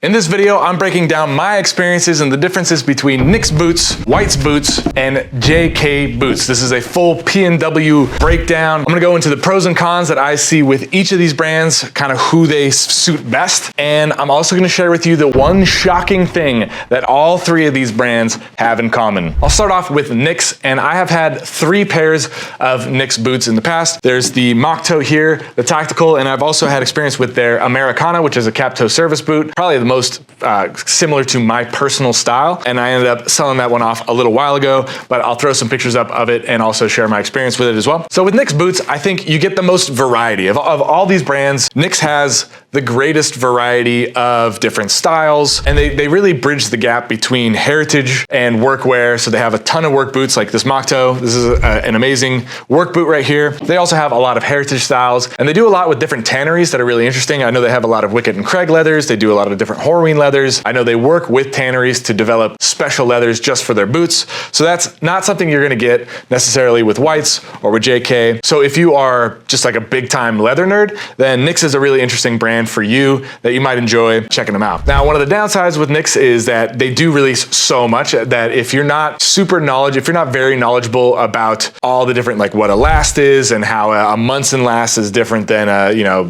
In this video, I'm breaking down my experiences and the differences between NYX boots, White's boots, and JK boots. This is a full P&W breakdown. I'm gonna go into the pros and cons that I see with each of these brands, kind of who they suit best. And I'm also gonna share with you the one shocking thing that all three of these brands have in common. I'll start off with NYX, and I have had 3 pairs of NYX boots in the past. There's the mock toe here, the tactical, and I've also had experience with their Americana, which is a cap toe service boot, probably the most similar to my personal style. And I ended up selling that one off a little while ago, but I'll throw some pictures up of it and also share my experience with it as well. So with NYX boots, I think you get the most variety. Of all these brands, NYX has the greatest variety of different styles, and they really bridge the gap between heritage and workwear. So they have a ton of work boots like this mock toe. This is an amazing work boot right here. They also have a lot of heritage styles, and they do a lot with different tanneries that are really interesting. I know they have a lot of Wickett and Craig leathers. They do a lot of different Horween leathers. I know they work with tanneries to develop special leathers just for their boots. So that's not something you're gonna get necessarily with Whites or with JK. So if you are just like a big time leather nerd, then NYX is a really interesting brand for you that you might enjoy checking them out. Now, one of the downsides with NYX is that they do release so much that if you're not if you're not very knowledgeable about all the different, like what a last is and how a Munson last is different than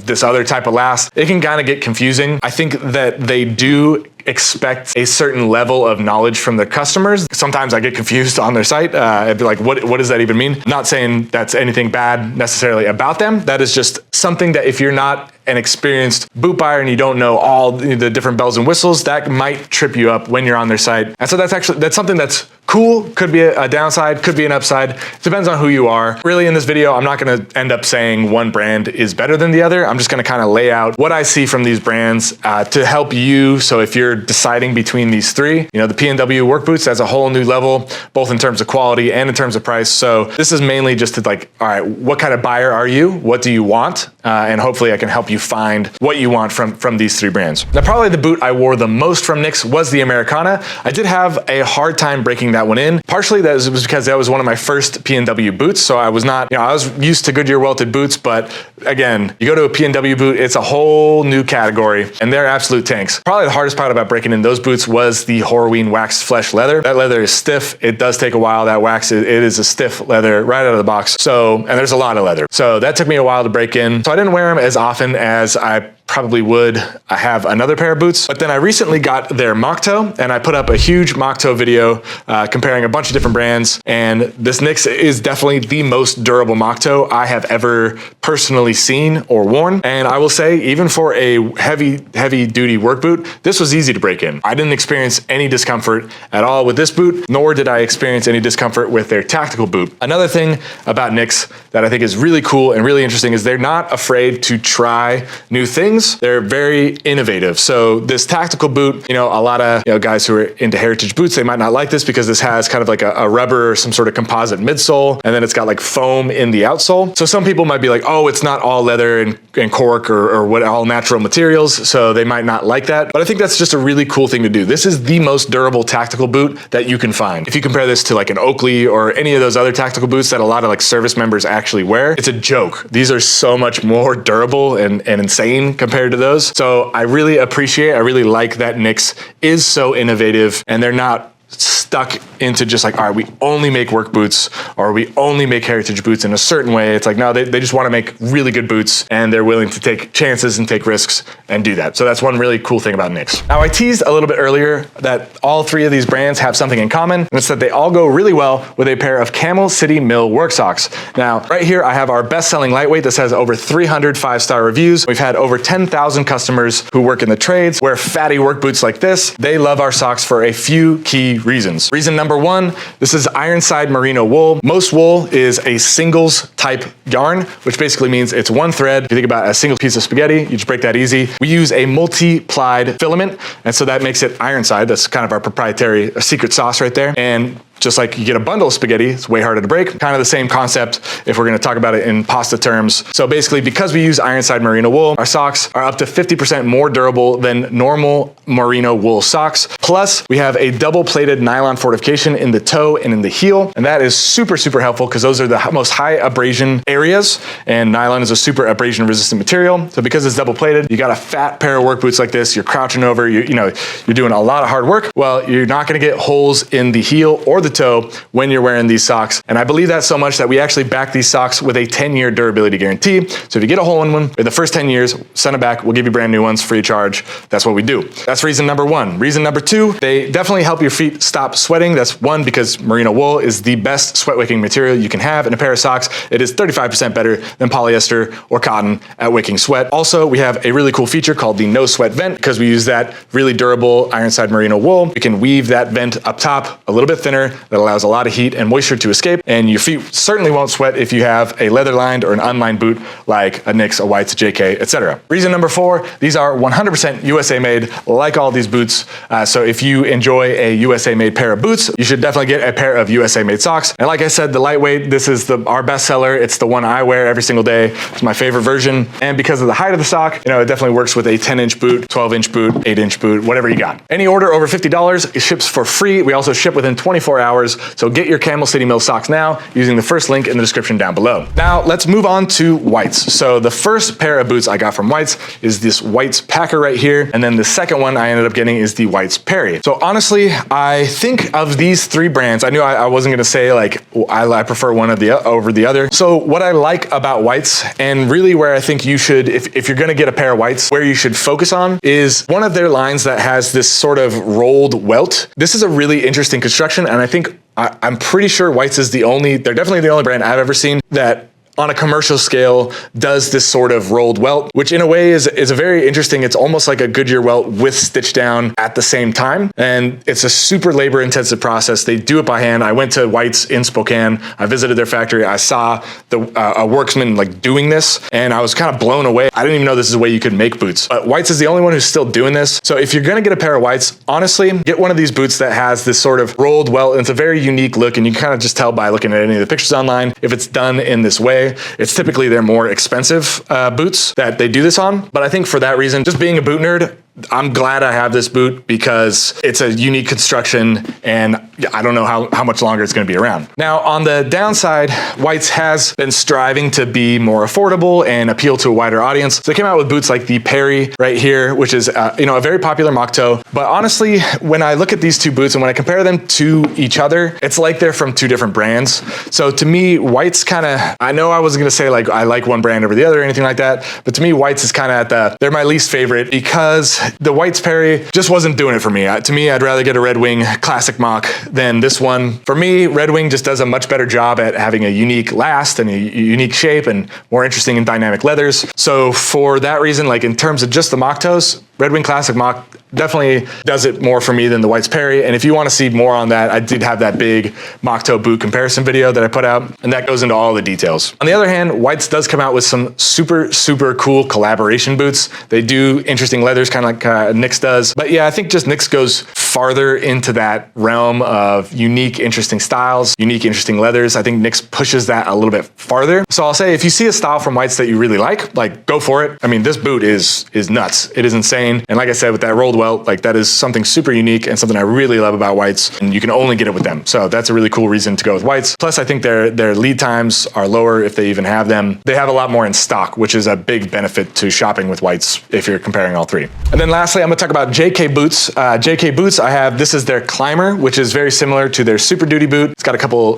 this other type of last, it can kind of get confusing. I think that they do expect a certain level of knowledge from their customers. Sometimes I get confused on their site. I'd be like, what does that even mean? Not saying that's anything bad necessarily about them. That is just something that if you're not an experienced boot buyer and you don't know all the different bells and whistles, that might trip you up when you're on their site. And so that's something that's cool. Could be a downside, could be an upside. It depends on who you are. Really, in this video, I'm not gonna end up saying one brand is better than the other. I'm just gonna kind of lay out what I see from these brands to help you. So if you're deciding between these 3, the P&W work boots, that's a whole new level, both in terms of quality and in terms of price. So this is mainly just to like, all right, what kind of buyer are you? What do you want? And hopefully I can help you find what you want from these 3 brands. Now, probably the boot I wore the most from NYX was the Americana. I did have a hard time breaking that one in. Partially that was because that was one of my first P&W boots. So I was not, I was used to Goodyear welted boots, but again, you go to a P&W boot, it's a whole new category and they're absolute tanks. Probably the hardest part about breaking in those boots was the Horween waxed flesh leather. That leather is stiff. It does take a while. That wax, it is a stiff leather right out of the box. So, and there's a lot of leather. So that took me a while to break in. So I didn't wear them as often as I probably would have another pair of boots. But then I recently got their mock toe and I put up a huge mock toe video comparing a bunch of different brands. And this NYX is definitely the most durable mock toe I have ever personally seen or worn. And I will say, even for a heavy duty work boot, this was easy to break in. I didn't experience any discomfort at all with this boot, nor did I experience any discomfort with their tactical boot. Another thing about NYX that I think is really cool and really interesting is they're not afraid to try new things. They're very innovative. So this tactical boot, a lot of guys who are into heritage boots, they might not like this because this has kind of like a rubber or some sort of composite midsole, and then it's got like foam in the outsole. So some people might be like, oh, it's not all leather and cork or what, all natural materials, so they might not like that. But I think that's just a really cool thing to do. This is the most durable tactical boot that you can find. If you compare this to like an Oakley or any of those other tactical boots that a lot of like service members actually wear, it's a joke. These are so much more durable and insane compared to those. So I really like that NYX is so innovative and they're not stuck into just like, all right, we only make work boots or we only make heritage boots in a certain way. It's like, no, they just want to make really good boots and they're willing to take chances and take risks and do that. So that's one really cool thing about NYX. Now, I teased a little bit earlier that all 3 of these brands have something in common, and it's that they all go really well with a pair of Camel City Mill work socks. Now, right here, I have our best-selling lightweight. This has over 300 5-star reviews. We've had over 10,000 customers who work in the trades wear fatty work boots like this. They love our socks for a few key reasons. Reason number 1, this is Ironside merino wool. Most wool is a singles type yarn, which basically means it's one thread. If you think about a single piece of spaghetti, you just break that easy. We use a multi-plied filament, and so that makes it Ironside. That's kind of our proprietary secret sauce right there. And just like you get a bundle of spaghetti, it's way harder to break. Kind of the same concept if we're gonna talk about it in pasta terms. So basically, because we use Ironside merino wool, our socks are up to 50% more durable than normal merino wool socks. Plus, we have a double-plated nylon fortification in the toe and in the heel, and that is super, super helpful because those are the most high abrasion areas, and nylon is a super abrasion-resistant material. So because it's double-plated, you got a fat pair of work boots like this, you're crouching over, you're doing a lot of hard work. Well, you're not gonna get holes in the heel or the toe when you're wearing these socks. And I believe that so much that we actually back these socks with a 10-year durability guarantee. So if you get a hole in one in the first 10 years, send it back. We'll give you brand new ones free of charge. That's what we do. That's reason number one. Reason number two, they definitely help your feet stop sweating. That's one, because merino wool is the best sweat wicking material you can have in a pair of socks. It is 35% better than polyester or cotton at wicking sweat. Also, we have a really cool feature called the no sweat vent because we use that really durable Ironside merino wool. We can weave that vent up top a little bit thinner. That allows a lot of heat and moisture to escape, and your feet certainly won't sweat if you have a leather-lined or an unlined boot like a Nicks, a Whites, a JK, etc. Reason number four, these are 100% USA made, like all these boots. So if you enjoy a USA made pair of boots, you should definitely get a pair of USA made socks. And like I said, the lightweight, this is our best seller. It's the one I wear every single day. It's my favorite version. And because of the height of the sock, it definitely works with a 10-inch boot, 12-inch boot, 8-inch boot, whatever you got. Any order over $50, it ships for free. We also ship within 24 hours. So get your Camel City Mill socks now using the first link in the description down below. Now let's move on to Whites. So the first pair of boots I got from Whites is this Whites Packer right here. And then the second one I ended up getting is the Whites Perry. So honestly, I think of these three brands, I knew I wasn't gonna say like, I prefer one over the other. So what I like about Whites, and really where I think you should, if you're gonna get a pair of Whites, where you should focus on is one of their lines that has this sort of rolled welt. This is a really interesting construction, and I think I'm pretty sure Whites is they're definitely the only brand I've ever seen that on a commercial scale does this sort of rolled welt, which in a way is a very interesting, it's almost like a Goodyear welt with stitch down at the same time. And it's a super labor intensive process. They do it by hand. I went to White's in Spokane. I visited their factory. I saw a worksman like doing this, and I was kind of blown away. I didn't even know this is a way you could make boots. But White's is the only one who's still doing this. So if you're gonna get a pair of Whites, honestly, get one of these boots that has this sort of rolled welt. It's a very unique look, and you can kind of just tell by looking at any of the pictures online if it's done in this way. It's typically their more expensive boots that they do this on. But I think for that reason, just being a boot nerd, I'm glad I have this boot because it's a unique construction and I don't know how much longer it's going to be around. Now, on the downside, White's has been striving to be more affordable and appeal to a wider audience. So they came out with boots like the Perry right here, which is a very popular mock toe. But honestly, when I look at these two boots and when I compare them to each other, it's like they're from two different brands. So to me, White's kind of, I know I wasn't going to say like I like one brand over the other or anything like that, but to me, White's is kind of they're my least favorite because the White's Perry just wasn't doing it for me. To me, I'd rather get a Red Wing Classic Mock than this one. For me, Red Wing just does a much better job at having a unique last and a unique shape and more interesting and dynamic leathers. So for that reason, like in terms of just the mock toes, Red Wing Classic Mock definitely does it more for me than the White's Perry. And if you want to see more on that, I did have that big mock toe boot comparison video that I put out, and that goes into all the details. On the other hand, White's does come out with some super, super cool collaboration boots. They do interesting leathers, kind of like Nicks does. But yeah, I think just Nicks goes farther into that realm of unique, interesting styles, unique, interesting leathers. I think Nicks pushes that a little bit farther. So I'll say if you see a style from White's that you really like go for it. I mean, this boot is nuts. It is insane. And like I said, with that rolled welt, like that is something super unique and something I really love about White's, and you can only get it with them. So that's a really cool reason to go with White's. Plus, I think their lead times are lower if they even have them. They have a lot more in stock, which is a big benefit to shopping with White's if you're comparing all three. And then lastly, I'm gonna talk about JK Boots. JK Boots, this is their Climber, which is very similar to their Super Duty boot. It's got a couple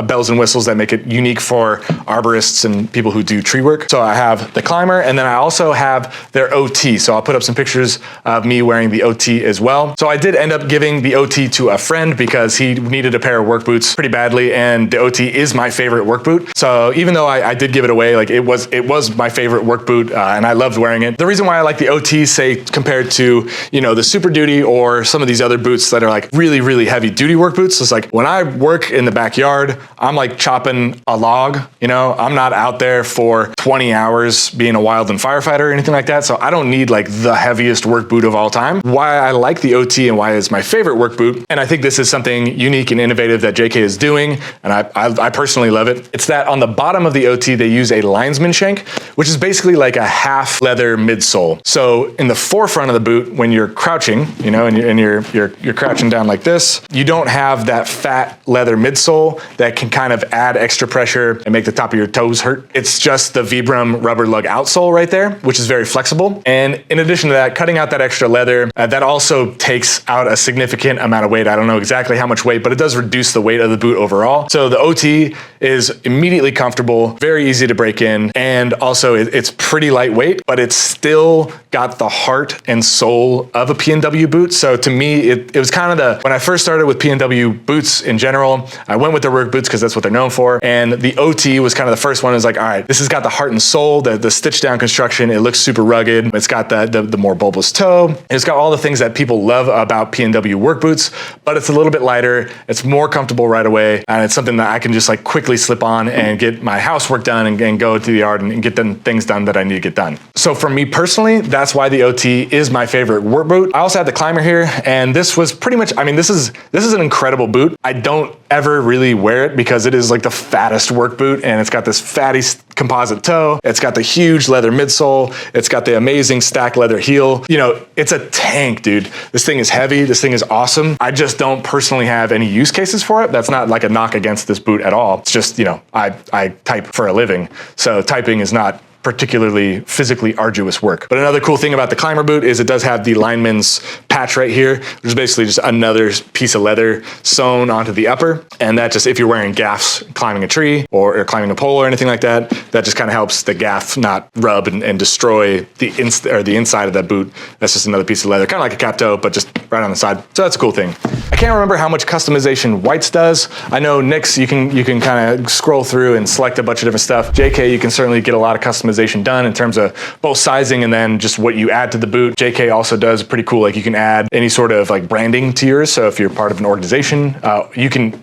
bells and whistles that make it unique for arborists and people who do tree work. So I have the Climber, and then I also have their OT. So I'll put up some pictures of me wearing the OT as well. So I did end up giving the OT to a friend because he needed a pair of work boots pretty badly, and the OT is my favorite work boot. So even though I did give it away, like it was my favorite work boot, and I loved wearing it. The reason why I like the OT, say compared to the Super Duty or some of these other boots that are like really, really heavy duty work boots, is like when I work in the backyard, I'm like chopping a log. I'm not out there for 20 hours being a wildland firefighter or anything like that. So I don't need like the heaviest work boot of all time. time, why I like the OT and why it's my favorite work boot. And I think this is something unique and innovative that JK is doing, and I personally love it. It's that on the bottom of the OT, they use a linesman shank, which is basically like a half leather midsole. So in the forefront of the boot, when you're crouching, you know, and you're crouching down like this, you don't have that fat leather midsole that can kind of add extra pressure and make the top of your toes hurt. It's just the Vibram rubber lug outsole right there, which is very flexible. And in addition to that, cutting out that extra leather, that also takes out a significant amount of weight. I don't know exactly how much weight, but it does reduce the weight of the boot overall. So the OT is immediately comfortable, very easy to break in, and also it's pretty lightweight, but it's still got the heart and soul of a P&W boot. So to me, it was kind of when I first started with P&W boots in general, I went with the work boots because that's what they're known for. And the OT was kind of the first one. It was like, all right, this has got the heart and soul, the stitch down construction. It looks super rugged. It's got the more bulbous toe. It's got all the things that people love about P&W work boots, but it's a little bit lighter. It's more comfortable right away. And it's something that I can just like quickly slip on and get my housework done and go to the yard and get the things done that I need to get done. So for me personally, that's why the OT is my favorite work boot. I also had the Climber here, and this was pretty much, I mean, this is an incredible boot. I don't ever really wear it because it is like the fattest work boot, and it's got this fatty composite toe. It's got the huge leather midsole. It's got the amazing stack leather heel. You know, it's a tank, dude. This thing is heavy. This thing is awesome. I just don't personally have any use cases for it. That's not like a knock against this boot at all. It's just, you know, I type for a living. So typing is not particularly physically arduous work. But another cool thing about the Climber boot is it does have the lineman's patch right here, which is basically just another piece of leather sewn onto the upper. And that just, if you're wearing gaffs climbing a tree or climbing a pole or anything like that, that just kind of helps the gaff not rub and destroy the inside of that boot. That's just another piece of leather, kind of like a cap toe, but just right on the side. So that's a cool thing. I can't remember how much customization Whites does. I know Nicks, you can kind of scroll through and select a bunch of different stuff. JK, you can certainly get a lot of customization done in terms of both sizing and then just what you add to the boot. JK also does pretty cool, like you can add any sort of like branding to yours. So if you're part of an organization,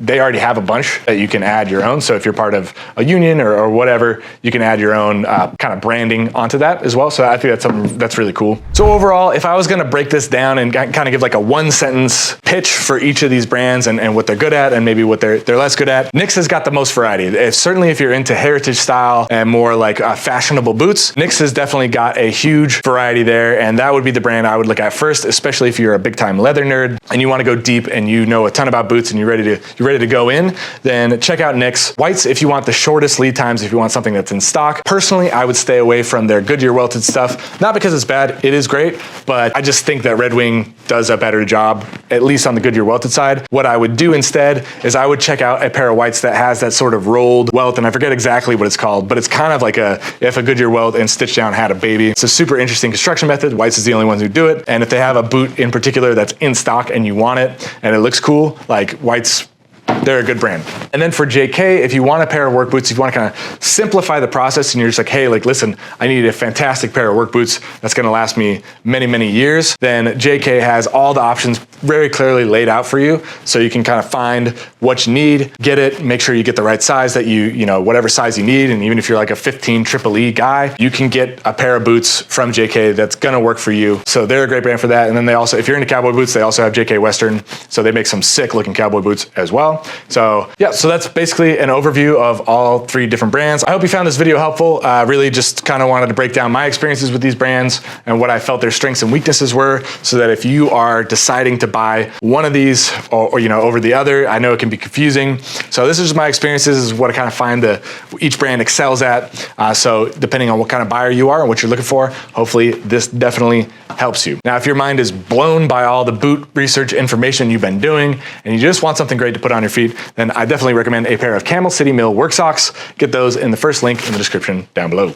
they already have a bunch that you can add your own. So if you're part of a union or whatever, you can add your own kind of branding onto that as well. So I think that's something that's really cool. So overall, if I was gonna break this down and kind of give like a 1-sentence pitch for each of these brands and what they're good at and maybe what they're less good at, Nicks has got the most variety. Certainly if you're into heritage style and more like fashionable boots, Nicks has definitely got a huge variety there, and that would be the brand I would look at first, especially if you're a big time leather nerd and you want to go deep and you know a ton about boots and you're ready to go in, then check out Nicks. Whites, if you want the shortest lead times, if you want something that's in stock. Personally, I would stay away from their Goodyear welted stuff, not because it's bad, it is great, but I just think that Red Wing does a better job, at least on the Goodyear welted side. What I would do instead is I would check out a pair of Whites that has that sort of rolled welt, and I forget exactly what it's called, but it's kind of like if a Goodyear welt and stitch down had a baby. It's a super interesting construction method. Whites is the only ones who do it. And if they have a boot in particular that's in stock and you want it and it looks cool, like Whites, they're a good brand. And then for JK, if you want a pair of work boots, if you want to kind of simplify the process and you're just like, hey, like, listen, I need a fantastic pair of work boots that's going to last me many, many years, then JK has all the options very clearly laid out for you. So you can kind of find what you need, get it, make sure you get the right size that you know, whatever size you need. And even if you're like a 15 triple E guy, you can get a pair of boots from JK that's going to work for you. So they're a great brand for that. And then they also, if you're into cowboy boots, they also have JK Western. So they make some sick looking cowboy boots as well. So yeah, so that's basically an overview of all 3 different brands. I hope you found this video helpful. Really just kind of wanted to break down my experiences with these brands and what I felt their strengths and weaknesses were, so that if you are deciding to buy one of these or you know, over the other, I know it can be confusing. So this is just my experiences, this is what I kind of find each brand excels at. So depending on what kind of buyer you are and what you're looking for, hopefully this definitely helps you. Now, if your mind is blown by all the boot research information you've been doing and you just want something great to put on your feet, then I definitely recommend a pair of Camel City Mill work socks. Get those in the first link in the description down below.